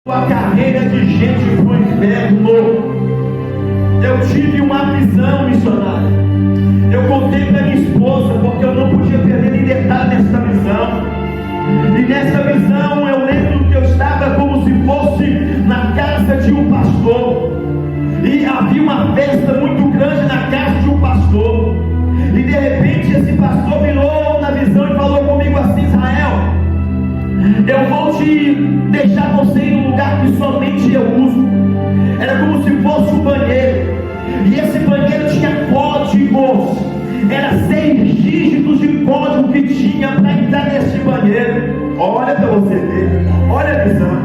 A carreira de gente para o inferno. Eu tive uma visão, missionária. Eu contei para minha esposa, porque eu não podia perder nem detalhe dessa visão. E nessa visão eu lembro que eu estava como se fosse na casa de um pastor. E havia uma festa muito grande na casa de um pastor. E de repente esse pastor virou na visão e falou comigo assim: Israel, eu vou te deixar você ir num lugar que somente eu uso. Era como se fosse um banheiro. E esse banheiro tinha códigos. Era 6 dígitos de código que tinha para entrar nesse banheiro. Olha para você ver. Olha a visão.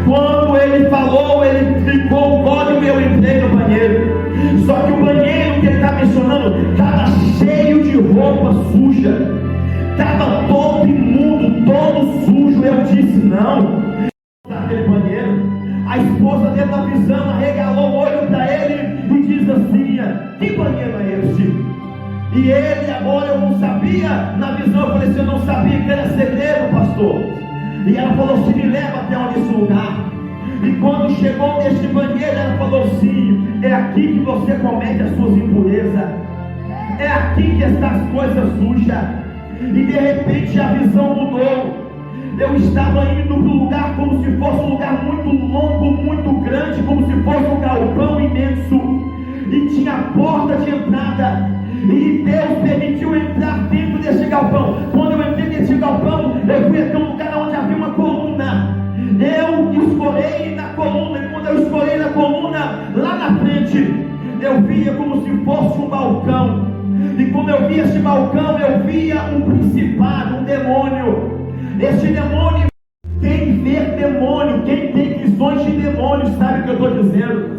Quando ele falou, ele clicou o código e eu entrei no banheiro. Só que o banheiro que ele está mencionando estava cheio de roupa suja. Estava todo imundo, todo sujo. Eu disse: não, naquele banheiro. A esposa dele na visão arregalou o olho para ele e diz assim: que banheiro é esse? E ele, agora eu não sabia, na visão eu falei assim: eu não sabia que era segredo, pastor. E ela falou assim: me leva até onde esse lugar. E quando chegou neste banheiro, ela falou assim: é aqui que você comete as suas impurezas, é aqui que estão as coisas sujas. E de repente a visão mudou. Eu estava indo para um lugar como se fosse um lugar muito longo, muito grande, como se fosse um galpão imenso. E tinha a porta de entrada. E Deus permitiu entrar dentro desse galpão. Quando eu entrei nesse galpão, eu fui até um lugar onde havia uma coluna. Eu escorei na coluna. E quando eu escorei na coluna, lá na frente, eu via como se fosse um balcão. E quando eu via esse balcão, eu via um principado, um demônio. Esse demônio, quem vê demônio, quem tem visões de demônio, sabe o que eu estou dizendo?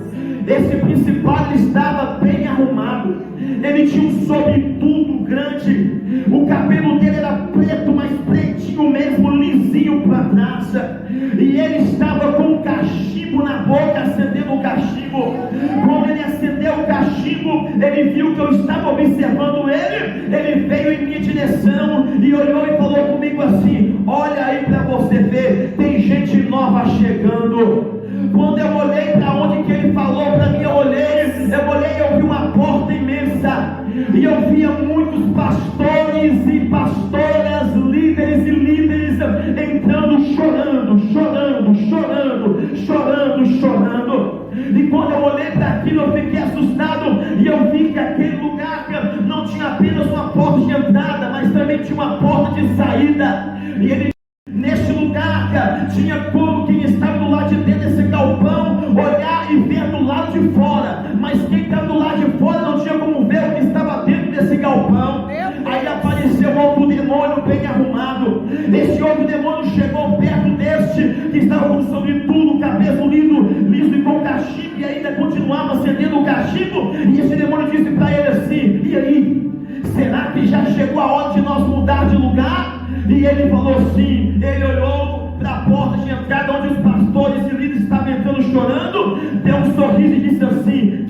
Esse principado estava bem arrumado. Ele tinha um sobretudo grande. O cabelo dele era preto, mas pretinho mesmo, lisinho para trás. E ele estava com um cachimbo na boca, acendendo o cachimbo. Quando ele acendeu o cachimbo, ele viu que eu estava observando ele. Ele veio em minha direção e olhou e falou comigo assim: olha aí para você ver, tem gente nova chegando. Quando eu olhei para onde que ele falou para mim, eu olhei e eu vi uma porta imensa. E eu via muitos pastores e pastoras, líderes e líderes entrando chorando, chorando, chorando, chorando, chorando. E quando eu olhei para aquilo, eu fiquei assustado. E eu vi que aquele lugar não tinha apenas uma porta de entrada, mas também tinha uma porta de saída. E ele, nesse lugar, tinha como quem estava do lado de dentro desse galpão olhar e ver do lado de fora. Mas quem estava do lado de fora não tinha como ver o que estava dentro desse galpão. Aí apareceu outro demônio bem arrumado. Esse outro demônio chegou perto deste que estava com sobretudo, cabelo liso e com cachimbo, e ainda continuava acendendo o cachimbo. E esse demônio disse para ele assim: e aí, será que já chegou a hora de nós mudar de lugar? E ele falou sim. Ele olhou para a porta de entrada onde os pastores e líderes estavam entrando chorando, deu um sorriso e disse assim: